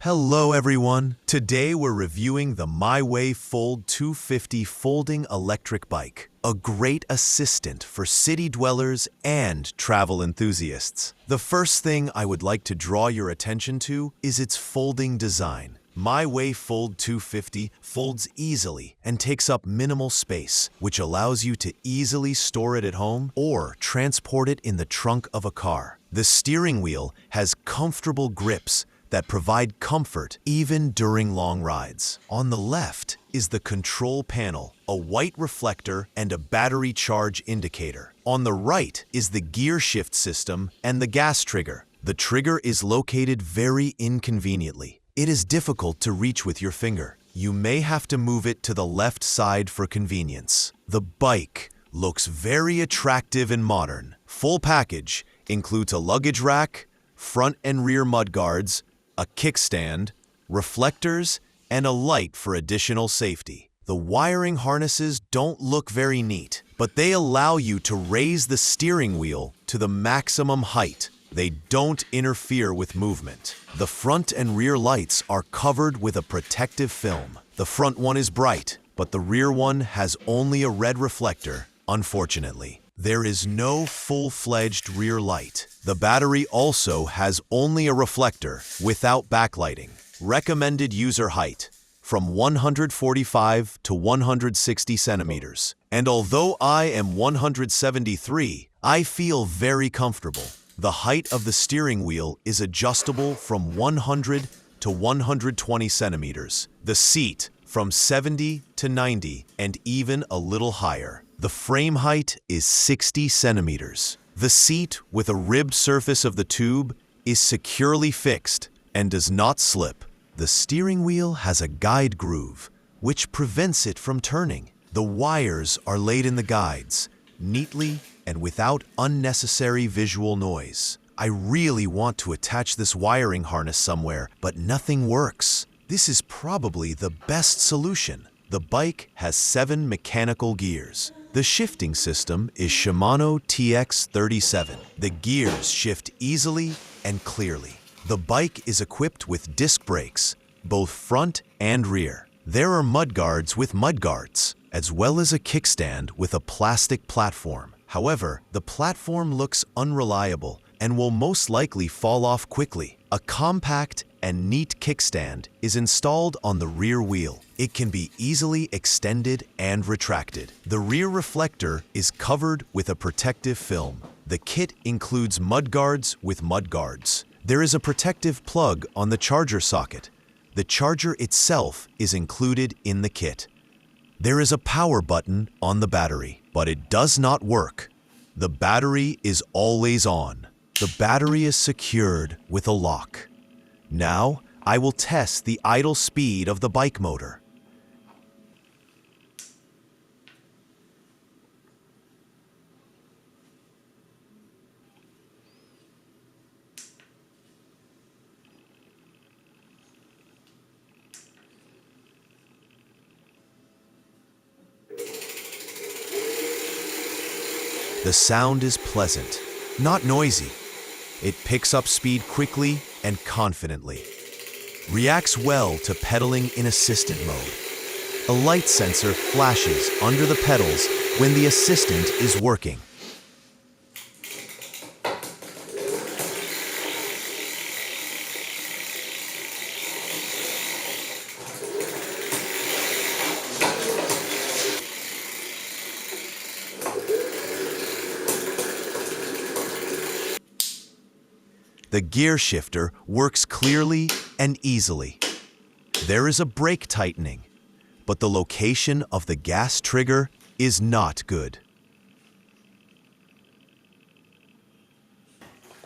Hello everyone! Today we're reviewing the MyWay Fold 250 folding electric bike, a great assistant for city dwellers and travel enthusiasts. The first thing I would like to draw your attention to is its folding design. MyWay Fold 250 folds easily and takes up minimal space, which allows you to easily store it at home or transport it in the trunk of a car. The steering wheel has comfortable grips that provide comfort even during long rides. On the left is the control panel, a white reflector and a battery charge indicator. On the right is the gear shift system and the gas trigger. The trigger is located very inconveniently. It is difficult to reach with your finger. You may have to move it to the left side for convenience. The bike looks very attractive and modern. Full package includes a luggage rack, front and rear mudguards, a kickstand, reflectors, and a light for additional safety. The wiring harnesses don't look very neat, but they allow you to raise the steering wheel to the maximum height. They don't interfere with movement. The front and rear lights are covered with a protective film. The front one is bright, but the rear one has only a red reflector, unfortunately. There is no full-fledged rear light. The battery also has only a reflector without backlighting. Recommended user height from 145 to 160 centimeters. And although I am 173, I feel very comfortable. The height of the steering wheel is adjustable from 100 to 120 centimeters. The seat from 70 to 90 and even a little higher. The frame height is 60 centimeters. The seat with a ribbed surface of the tube is securely fixed and does not slip. The steering wheel has a guide groove, which prevents it from turning. The wires are laid in the guides, neatly and without unnecessary visual noise. I really want to attach this wiring harness somewhere, but nothing works. This is probably the best solution. The bike has 7 mechanical gears. The shifting system is Shimano TX37. The gears shift easily and clearly. The bike is equipped with disc brakes, both front and rear. There are mudguards with mudguards, as well as a kickstand with a plastic platform. However, the platform looks unreliable and will most likely fall off quickly. A compact and neat kickstand is installed on the rear wheel. It can be easily extended and retracted. The rear reflector is covered with a protective film. The kit includes mudguards with mudguards. There is a protective plug on the charger socket. The charger itself is included in the kit. There is a power button on the battery, but it does not work. The battery is always on. The battery is secured with a lock. Now, I will test the idle speed of the bike motor. The sound is pleasant, not noisy. It picks up speed quickly and confidently. Reacts well to pedaling in assistant mode. A light sensor flashes under the pedals when the assistant is working. The gear shifter works clearly and easily. There is a brake tightening, but the location of the gas trigger is not good.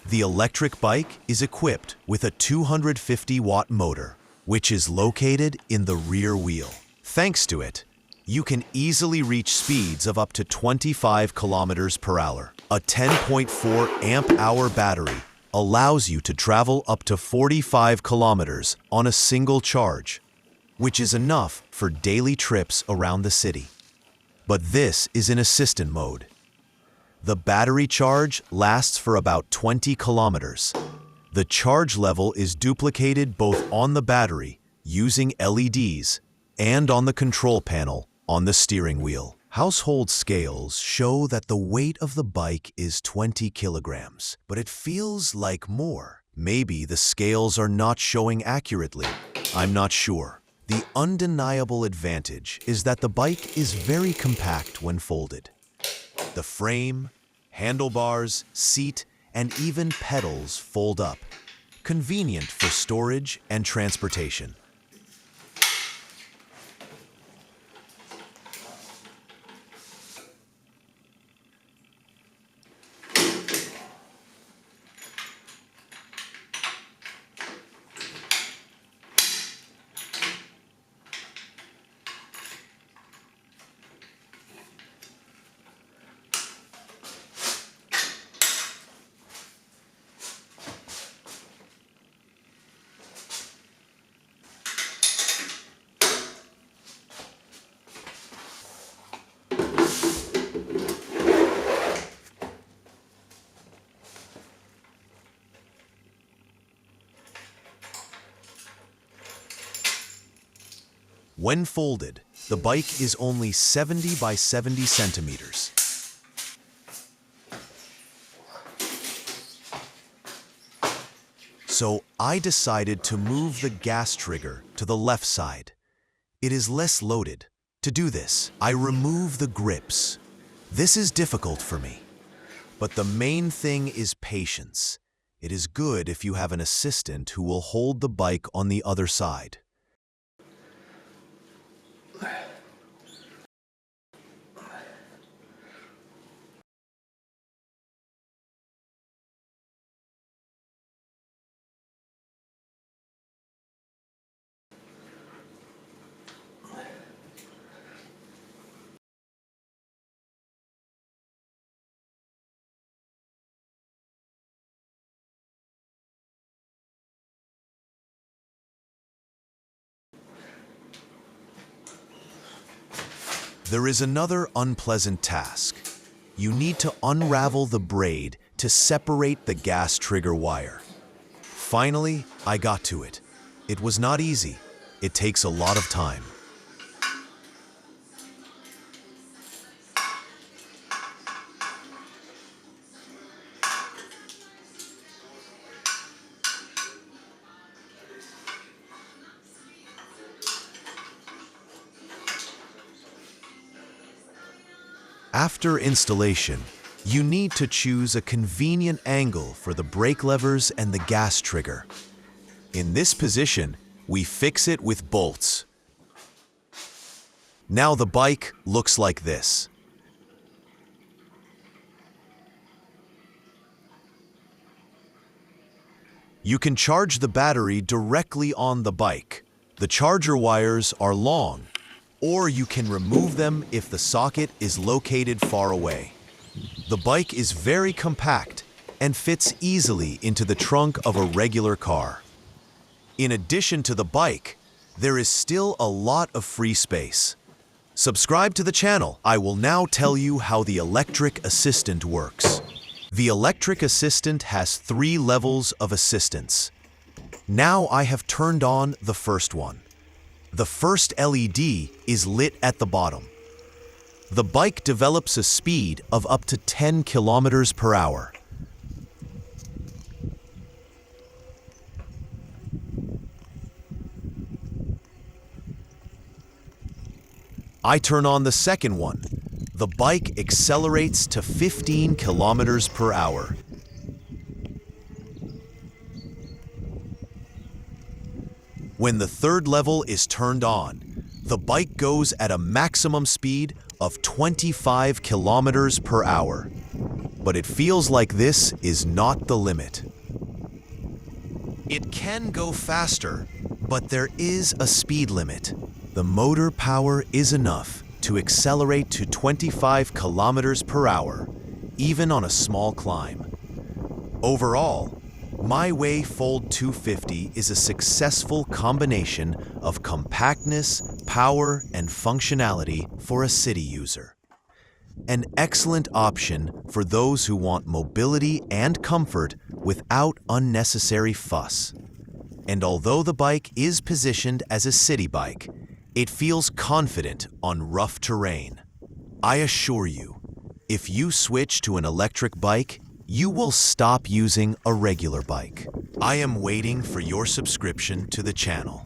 The electric bike is equipped with a 250-watt motor, which is located in the rear wheel. Thanks to it, you can easily reach speeds of up to 25 kilometers per hour. A 10.4 amp-hour battery allows you to travel up to 45 kilometers on a single charge, which is enough for daily trips around the city. But this is in assistant mode. The battery charge lasts for about 20 kilometers. The charge level is duplicated both on the battery, using LEDs, and on the control panel, on the steering wheel. Household scales show that the weight of the bike is 20 kilograms, but it feels like more. Maybe the scales are not showing accurately. I'm not sure. The undeniable advantage is that the bike is very compact when folded. The frame, handlebars, seat, and even pedals fold up, convenient for storage and transportation. When folded, the bike is only 70 by 70 centimeters. So I decided to move the gas trigger to the left side. It is less loaded. To do this, I remove the grips. This is difficult for me. But the main thing is patience. It is good if you have an assistant who will hold the bike on the other side. There is another unpleasant task. You need to unravel the braid to separate the gas trigger wire. Finally, I got to it. It was not easy. It takes a lot of time. After installation, you need to choose a convenient angle for the brake levers and the gas trigger. In this position, we fix it with bolts. Now the bike looks like this. You can charge the battery directly on the bike. The charger wires are long, or you can remove them if the socket is located far away. The bike is very compact and fits easily into the trunk of a regular car. In addition to the bike, there is still a lot of free space. Subscribe to the channel. I will now tell you how the electric assistant works. The electric assistant has 3 levels of assistance. Now I have turned on the first one. The first LED is lit at the bottom. The bike develops a speed of up to 10 kilometers per hour. I turn on the second one. The bike accelerates to 15 kilometers per hour. When the third level is turned on, the bike goes at a maximum speed of 25 kilometers per hour. But it feels like this is not the limit. It can go faster, but there is a speed limit. The motor power is enough to accelerate to 25 kilometers per hour, even on a small climb. Overall, MyWay Fold 250 is a successful combination of compactness, power, and functionality for a city user. An excellent option for those who want mobility and comfort without unnecessary fuss. And although the bike is positioned as a city bike, it feels confident on rough terrain. I assure you, if you switch to an electric bike, you will stop using a regular bike. I am waiting for your subscription to the channel.